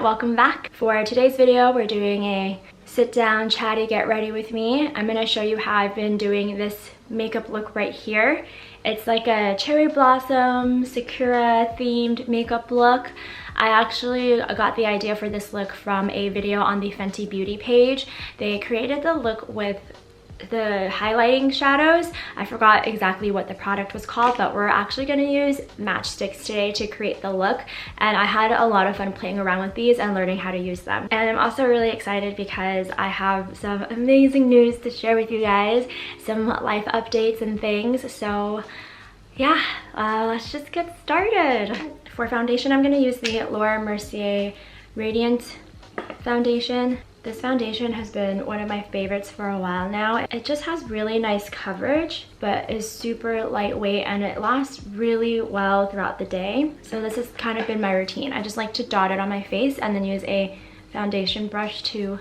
welcome back. For today's video, we're doing a sit down, chatty, get ready with me. I'm gonna show you how I've been doing this makeup look right here. It's like a cherry blossom, sakura themed makeup look. I actually got the idea for this look from a video on the Fenty Beauty page. They created the look with the highlighting shadows. I forgot exactly what the product was called, but we're actually going to use matchsticks today to create the look, and I had a lot of fun playing around with these and learning how to use them. And I'm also really excited because I have some amazing news to share with you guys, some life updates and things. So yeah, let's just get started. For foundation, I'm going to use the Laura Mercier Radiant foundation. This foundation has been one of my favorites for a while now. It just has really nice coverage, but is super lightweight and it lasts really well throughout the day. So this has kind of been my routine. I just like to dot it on my face and then use a foundation brush to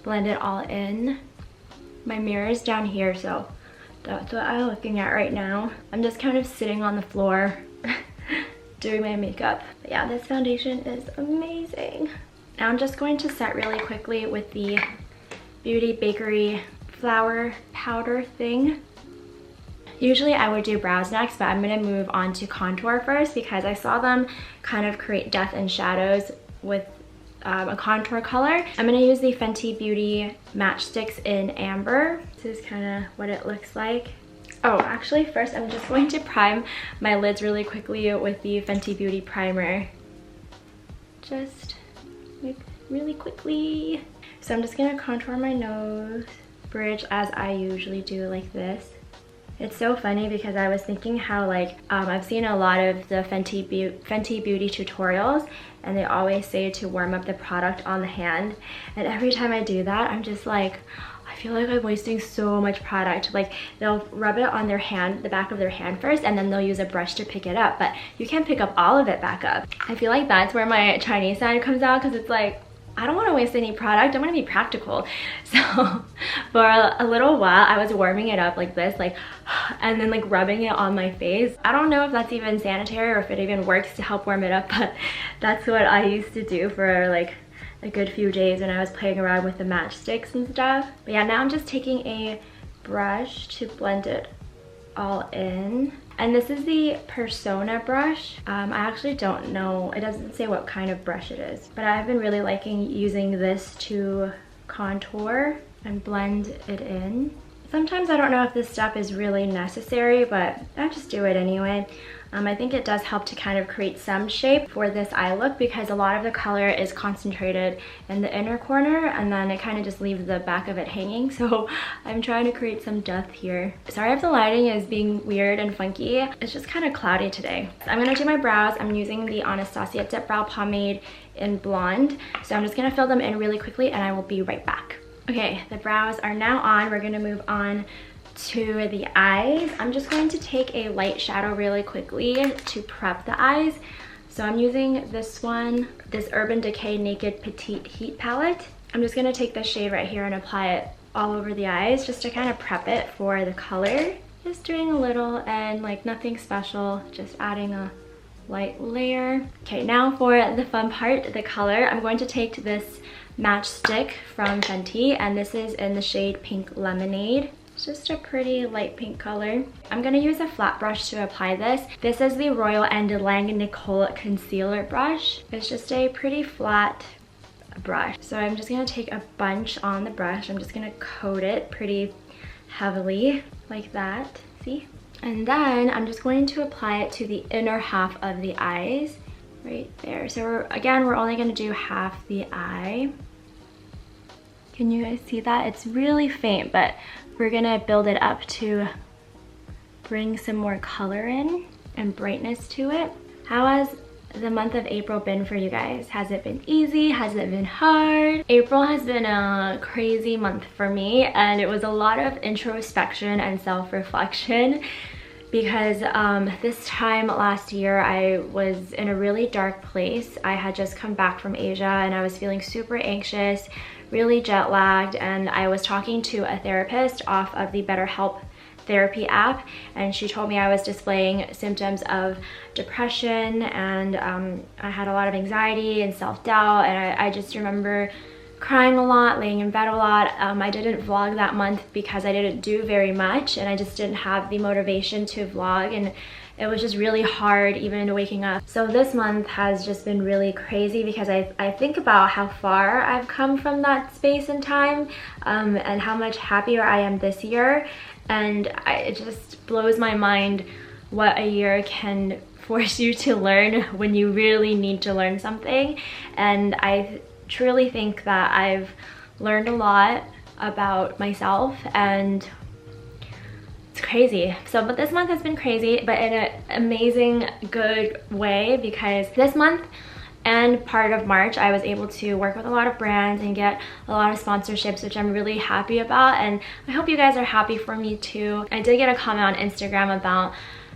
blend it all in. My mirror is down here, so that's what I'm looking at right now. I'm just kind of sitting on the floor doing my makeup. But yeah, this foundation is amazing. Now I'm just going to set really quickly with the Beauty Bakery flour powder thing. Usually I would do brows next, but I'm going to move on to contour first because I saw them kind of create depth and shadows with a contour color. I'm going to use the Fenty Beauty matchsticks in Amber. This is kind of what it looks like. Oh, actually first I'm just going to prime my lids really quickly with the Fenty Beauty primer. Just really quickly. So I'm just gonna contour my nose bridge as I usually do, like this. It's so funny because I was thinking how I've seen a lot of the Fenty Beauty tutorials and they always say to warm up the product on the hand, and every time I do that I'm just like, I feel like I'm wasting so much product. Like they'll rub it on their hand, the back of their hand first, and then they'll use a brush to pick it up, but you can't pick up all of it back up. I feel like that's where my Chinese side comes out, because it's like, I don't want to waste any product. I want to be practical. So for a little while I was warming it up like this, and then rubbing it on my face. I don't know if that's even sanitary or if it even works to help warm it up, but that's what I used to do for a good few days when I was playing around with the matchsticks and stuff. But yeah, now I'm just taking a brush to blend it all in. And this is the Persona brush. I actually don't know, it doesn't say what kind of brush it is, but I've been really liking using this to contour and blend it in. Sometimes I don't know if this step is really necessary, but I just do it anyway. I think it does help to kind of create some shape for this eye look because a lot of the color is concentrated in the inner corner and then it kind of just leaves the back of it hanging. So I'm trying to create some depth here. Sorry if the lighting is being weird and funky. It's just kind of cloudy today. So I'm going to do my brows. I'm using the Anastasia Dip Brow Pomade in Blonde. So I'm just going to fill them in really quickly and I will be right back. Okay, the brows are now on. We're going to move on to the eyes. I'm just going to take a light shadow really quickly to prep the eyes. So I'm using this one, this Urban Decay Naked Petite Heat Palette. I'm just going to take this shade right here and apply it all over the eyes just to kind of prep it for the color. Just doing a little and nothing special, just adding a light layer. Okay, now for the fun part, the color. I'm going to take this matchstick from Fenty and this is in the shade Pink Lemonade. It's just a pretty light pink color. I'm going to use a flat brush to apply this. This is the Royal and Lang Nicole concealer brush. It's just a pretty flat brush. So I'm just going to take a bunch on the brush. I'm just going to coat it pretty heavily like that. See? And then I'm just going to apply it to the inner half of the eyes right there. So we're only going to do half the eye. Can you guys see that? It's really faint, but we're gonna build it up to bring some more color in and brightness to it. How has the month of April been for you guys? Has it been easy? Has it been hard? April has been a crazy month for me, and it was a lot of introspection and self-reflection because this time last year I was in a really dark place. I had just come back from Asia and I was feeling super anxious, really jet lagged, and I was talking to a therapist off of the BetterHelp therapy app, and she told me I was displaying symptoms of depression, and I had a lot of anxiety and self-doubt, and I just remember crying a lot, laying in bed a lot. I didn't vlog that month because I didn't do very much, and I just didn't have the motivation to vlog, and it was just really hard even waking up. So this month has just been really crazy because I think about how far I've come from that space and time, and how much happier I am this year. And it just blows my mind what a year can force you to learn when you really need to learn something. And I truly think that I've learned a lot about myself, and it's crazy. But this month has been crazy, but in an amazing good way, because this month and part of March I was able to work with a lot of brands and get a lot of sponsorships, which I'm really happy about, and I hope you guys are happy for me too. I did get a comment on Instagram about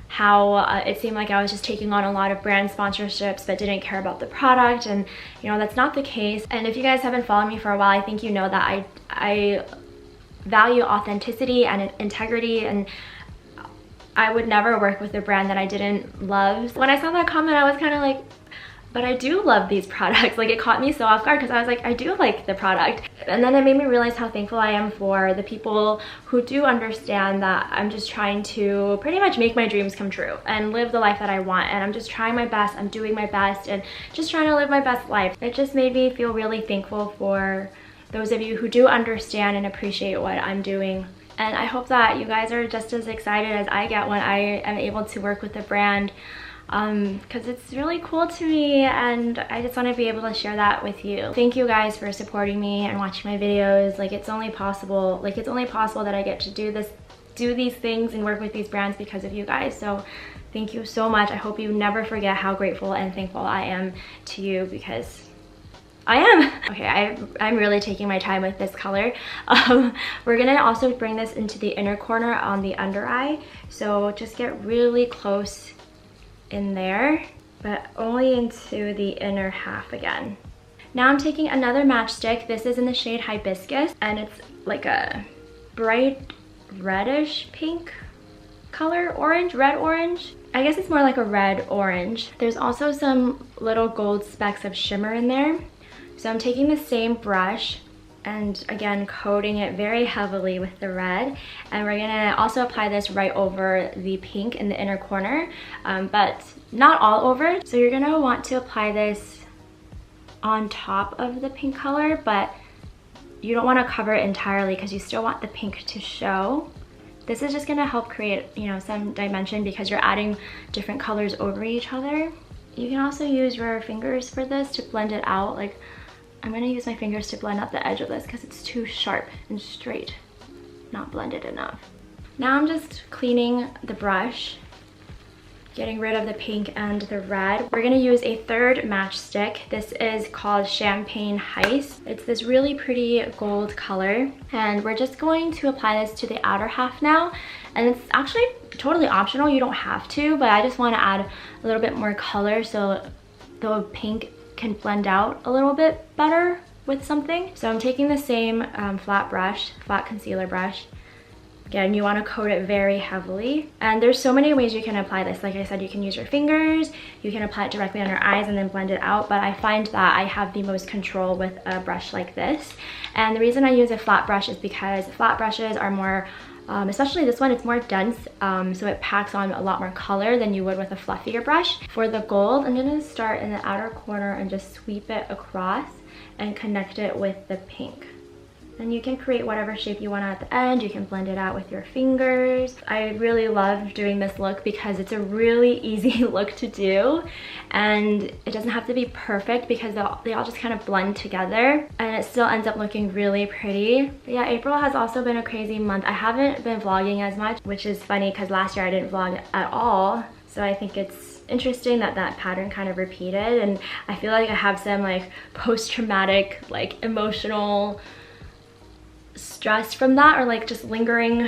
how it seemed like I was just taking on a lot of brand sponsorships but didn't care about the product, and you know, that's not the case. And if you guys haven't followed me for a while, I think you know that I value authenticity and integrity, and I would never work with a brand that I didn't love. When I saw that comment, I was kind of like, but I do love these products. Like, it caught me so off guard because I was like, I do like the product. And then it made me realize how thankful I am for the people who do understand that I'm just trying to pretty much make my dreams come true and live the life that I want. And I'm just trying my best, I'm doing my best, and just trying to live my best life. It just made me feel really thankful for those of you who do understand and appreciate what I'm doing. And I hope that you guys are just as excited as I get when I am able to work with a brand, because it's really cool to me, and I just want to be able to share that with you. Thank you guys for supporting me and watching my videos. Like, it's only possible that I get to do these things and work with these brands because of you guys. So thank you so much. I hope you never forget how grateful and thankful I am to you, because I am. Okay, I'm really taking my time with this color. We're gonna also bring this into the inner corner on the under eye. So just get really close in there, but only into the inner half again. Now I'm taking another matchstick. This is in the shade Hibiscus, and it's like a bright reddish pink color, red orange. I guess it's more like a red orange. There's also some little gold specks of shimmer in there. So I'm taking the same brush and again coating it very heavily with the red, and we're gonna also apply this right over the pink in the inner corner, but not all over. So you're gonna want to apply this on top of the pink color, but you don't want to cover it entirely because you still want the pink to show. This is just gonna help create, you know, some dimension because you're adding different colors over each other. You can also use your fingers for this to blend it out. Like, I'm gonna use my fingers to blend out the edge of this because it's too sharp and straight, not blended enough. Now I'm just cleaning the brush, getting rid of the pink and the red. We're gonna use a third matchstick. This is called Champagne Heist. It's this really pretty gold color, and we're just going to apply this to the outer half now. And it's actually totally optional, you don't have to, but I just want to add a little bit more color so the pink can blend out a little bit better with something. So I'm taking the same flat concealer brush. Again, you want to coat it very heavily. And there's so many ways you can apply this. Like I said, you can use your fingers, you can apply it directly on your eyes and then blend it out, but I find that I have the most control with a brush like this. And the reason I use a flat brush is because flat brushes are more, especially this one, it's more dense, so it packs on a lot more color than you would with a fluffier brush. For the gold, I'm gonna start in the outer corner and just sweep it across and connect it with the pink. And you can create whatever shape you want at the end. You can blend it out with your fingers. I really love doing this look because it's a really easy look to do, and it doesn't have to be perfect because they all just kind of blend together, and it still ends up looking really pretty. But yeah, April has also been a crazy month. I haven't been vlogging as much, which is funny because last year I didn't vlog at all. So I think it's interesting that that pattern kind of repeated, and I feel like I have some like post-traumatic, like emotional stress from that, or like just lingering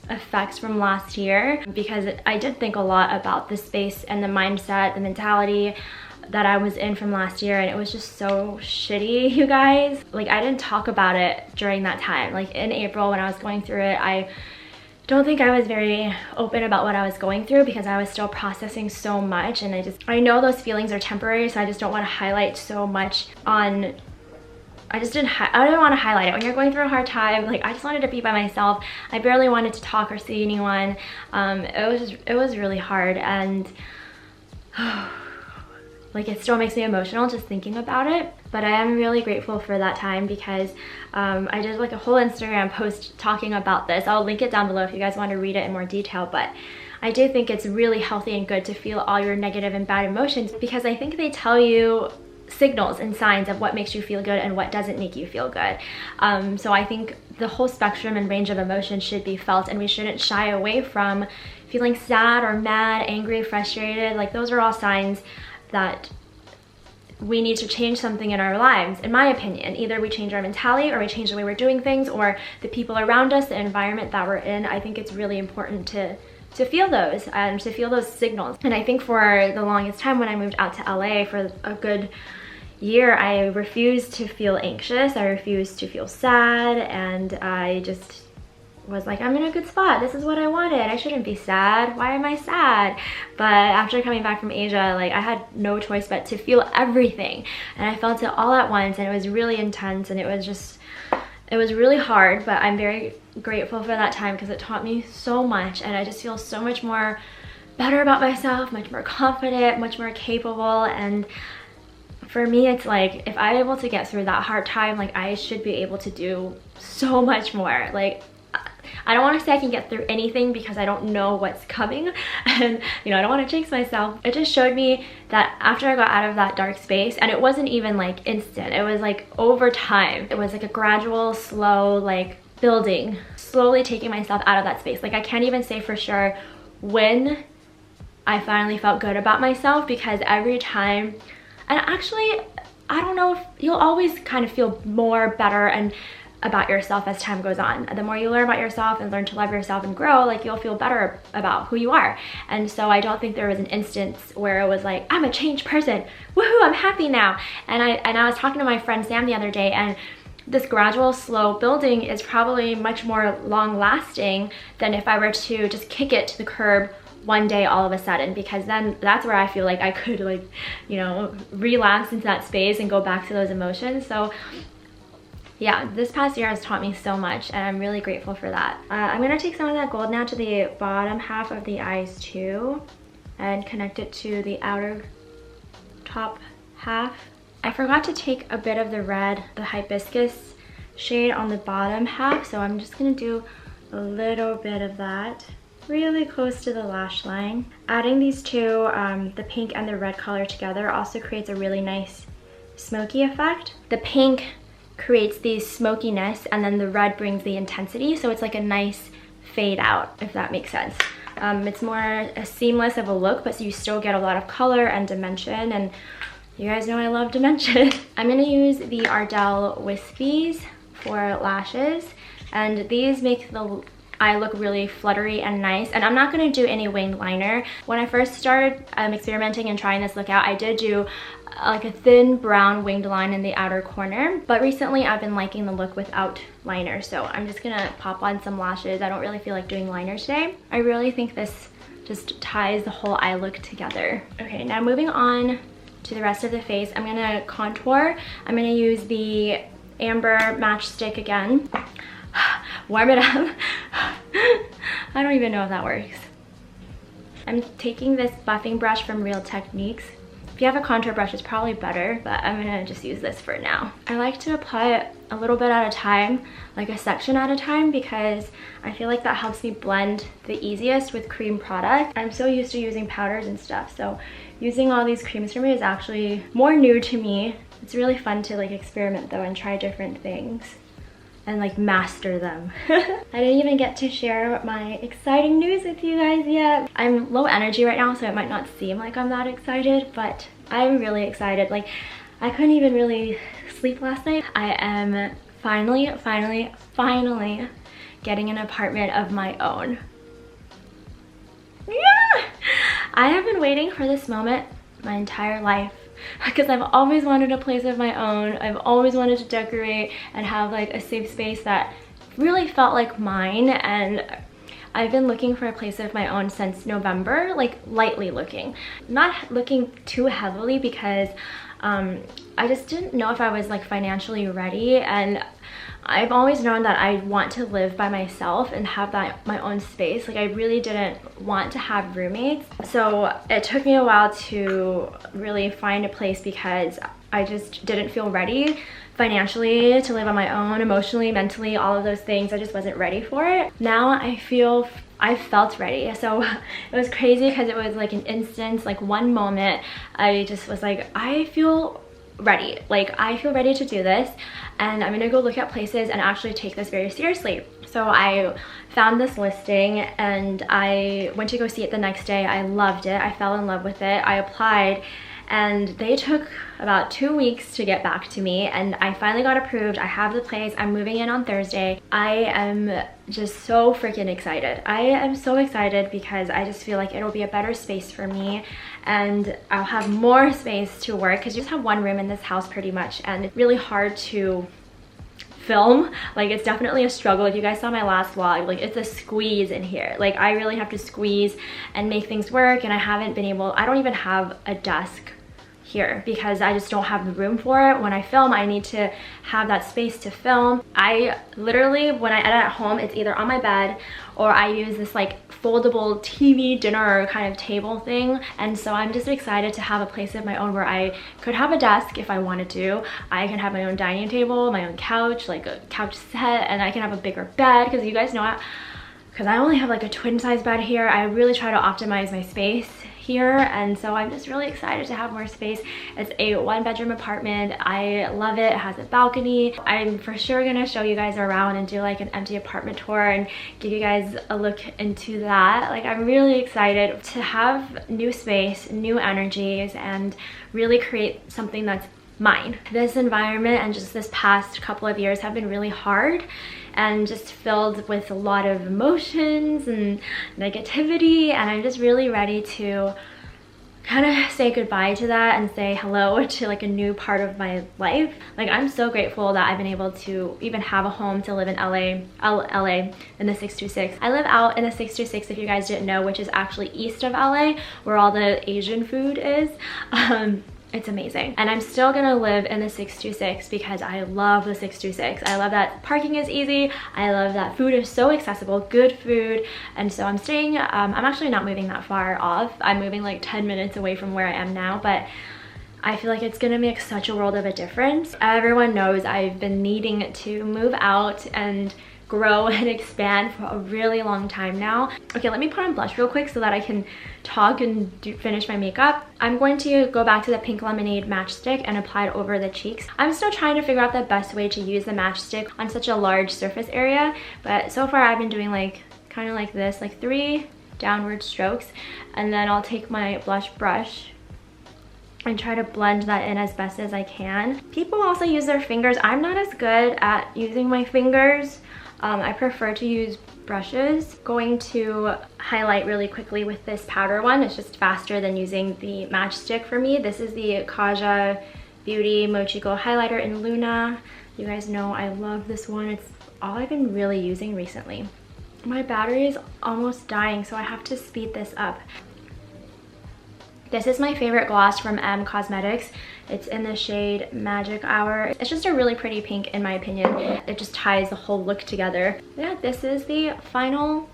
effects from last year, because I did think a lot about the space and the mindset, the mentality that I was in from last year, and it was just so shitty, you guys. Like, I didn't talk about it during that time. Like in April when I was going through it, I don't think I was very open about what I was going through because I was still processing so much, and I know those feelings are temporary, so I just don't want to highlight so much on, I didn't want to highlight it. When you're going through a hard time, like, I just wanted to be by myself. I barely wanted to talk or see anyone. It was really hard, and like, it still makes me emotional just thinking about it. But I am really grateful for that time because I did like a whole Instagram post talking about this. I'll link it down below if you guys want to read it in more detail. But I do think it's really healthy and good to feel all your negative and bad emotions, because I think they tell you signals and signs of what makes you feel good and what doesn't make you feel good. So I think the whole spectrum and range of emotions should be felt, and we shouldn't shy away from feeling sad or mad, angry, frustrated. Like, those are all signs that we need to change something in our lives, in my opinion. Either we change our mentality, or we change the way we're doing things, or the people around us, the environment that we're in. I think it's really important to feel those and to feel those signals. And I think for the longest time when I moved out to LA for a good year, I refused to feel anxious, I refused to feel sad, and I just was like, I'm in a good spot, this is what I wanted, I shouldn't be sad, why am I sad? But after coming back from Asia, like, I had no choice but to feel everything, and I felt it all at once, and it was really intense, and it was really hard. But I'm very grateful for that time because it taught me so much, and I just feel so much more better about myself, much more confident, much more capable. And for me, it's like, if I'm able to get through that hard time, like, I should be able to do so much more. Like, I don't want to say I can get through anything because I don't know what's coming, and you know, I don't want to jinx myself. It just showed me that after I got out of that dark space, and it wasn't even like instant, it was like over time, it was like a gradual, slow, like, building, slowly taking myself out of that space. Like, I can't even say for sure when I finally felt good about myself, because every time, and actually, I don't know, if you'll always kind of feel more better and about yourself as time goes on. The more you learn about yourself and learn to love yourself and grow, like, you'll feel better about who you are. And so I don't think there was an instance where it was like, I'm a changed person, woohoo, I'm happy now. And I was talking to my friend Sam the other day, and this gradual, slow building is probably much more long lasting than if I were to just kick it to the curb one day all of a sudden, because then that's where I feel like I could, like, you know, relapse into that space and go back to those emotions. So yeah, this past year has taught me so much, and I'm really grateful for that. I'm gonna take some of that gold now to the bottom half of the eyes too, and connect it to the outer top half. I forgot to take a bit of the red, the hibiscus shade on the bottom half, so I'm just gonna do a little bit of that really close to the lash line. Adding these two, the pink and the red color together, also creates a really nice smoky effect. The pink creates the smokiness, and then the red brings the intensity, so it's like a nice fade out, if that makes sense. It's more a seamless of a look, but so you still get a lot of color and dimension, and you guys know I love dimension. I'm gonna use the Ardell Wispies for lashes, and these make the eye look really fluttery and nice. And I'm not going to do any winged liner. When I first started experimenting and trying this look out, I did do like a thin brown winged line in the outer corner, but recently I've been liking the look without liner, so I'm just gonna pop on some lashes. I don't really feel like doing liner today. I really think this just ties the whole eye look together. Okay, now moving on to the rest of the face, I'm gonna contour. I'm gonna use the Amber Matchstick again. Warm it up. I don't even know if that works. I'm taking this buffing brush from Real Techniques. If you have a contour brush, it's probably better, but I'm gonna just use this for now. I like to apply it a little bit at a time, like a section at a time, because I feel like that helps me blend the easiest with cream product. I'm so used to using powders and stuff, so using all these creams for me is actually more new to me. It's really fun to like experiment though and try different things and like master them. I didn't even get to share my exciting news with you guys yet. I'm low energy right now, so it might not seem like I'm that excited, but I'm really excited. Like, I couldn't even really sleep last night. I am finally getting an apartment of my own. Yeah! I have been waiting for this moment my entire life, because I've always wanted a place of my own. I've always wanted to decorate and have like a safe space that really felt like mine, and I've been looking for a place of my own since November, like lightly looking. Not looking too heavily because I just didn't know if I was like financially ready, and I've always known that I want to live by myself and have that my own space. Like I really didn't want to have roommates. So it took me a while to really find a place because I just didn't feel ready financially to live on my own, emotionally, mentally, all of those things. I just wasn't ready for it. Now I felt ready. So it was crazy because it was like an instance, like one moment, I just was like, I feel ready. Like I feel ready to do this, and I'm gonna go look at places and actually take this very seriously. So I found this listing and I went to go see it the next day. I loved it. I fell in love with it. I applied and they took about 2 weeks to get back to me, and I finally got approved. I have the place. I'm moving in on Thursday. I am just so freaking excited. I am so excited because I just feel like it'll be a better space for me, and I'll have more space to work because you just have one room in this house pretty much, and it's really hard to film. Like it's definitely a struggle. If you guys saw my last vlog, like it's a squeeze in here. Like I really have to squeeze and make things work, and I don't even have a desk here because I just don't have the room for it. When I film, I need to have that space to film. I literally, when I edit at home, it's either on my bed or I use this like foldable TV dinner kind of table thing. And so I'm just excited to have a place of my own where I could have a desk if I wanted to. I can have my own dining table, my own couch, like a couch set, and I can have a bigger bed because you guys know because I only have like a twin size bed here. I really try to optimize my space here, and so I'm just really excited to have more space. It's a 1-bedroom apartment. I love it. It has a balcony. I'm for sure gonna show you guys around and do like an empty apartment tour and give you guys a look into that. Like I'm really excited to have new space, new energies, and really create something that's mine. This environment and just this past couple of years have been really hard and just filled with a lot of emotions and negativity, and I'm just really ready to kind of say goodbye to that and say hello to like a new part of my life. Like I'm so grateful that I've been able to even have a home to live in LA in the 626. I live out in the 626, if you guys didn't know, which is actually east of LA where all the Asian food is. It's amazing, and I'm still gonna live in the 626 because I love the 626. I love that parking is easy. I love that food is so accessible, good food, and so I'm staying. I'm actually not moving that far off. I'm moving like 10 minutes away from where I am now, but I feel like it's gonna make such a world of a difference. Everyone knows I've been needing to move out and grow and expand for a really long time now. Okay, let me put on blush real quick so that I can talk and finish my makeup. I'm going to go back to the Pink Lemonade matchstick and apply it over the cheeks. I'm still trying to figure out the best way to use the matchstick on such a large surface area, but so far I've been doing like kind of like this, like 3 downward strokes, and then I'll take my blush brush and try to blend that in as best as I can. People also use their fingers. I'm not as good at using my fingers. I prefer to use brushes. Going to highlight really quickly with this powder one. It's just faster than using the matchstick for me. This is the Kaja Beauty Mochiko highlighter in Luna. You guys know I love this one. It's all I've been really using recently. My battery is almost dying, so I have to speed this up. This is my favorite gloss from M Cosmetics. It's in the shade Magic Hour. It's just a really pretty pink in my opinion. It just ties the whole look together. Yeah, this is the final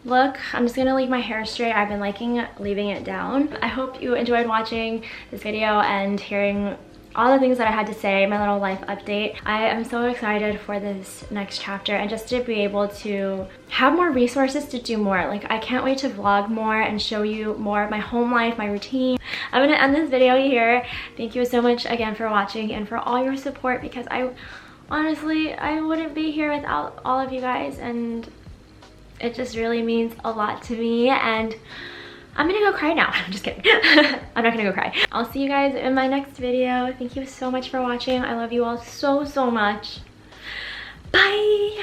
look. I'm just gonna leave my hair straight. I've been liking leaving it down. I hope you enjoyed watching this video and hearing all the things that I had to say, my little life update. I am so excited for this next chapter and just to be able to have more resources to do more. Like I can't wait to vlog more and show you more of my home life, my routine. I'm gonna end this video here. Thank you so much again for watching and for all your support, because honestly, I wouldn't be here without all of you guys, and it just really means a lot to me. And I'm gonna go cry now. I'm just kidding. I'm not gonna go cry. I'll see you guys in my next video. Thank you so much for watching. I love you all so, so much. Bye.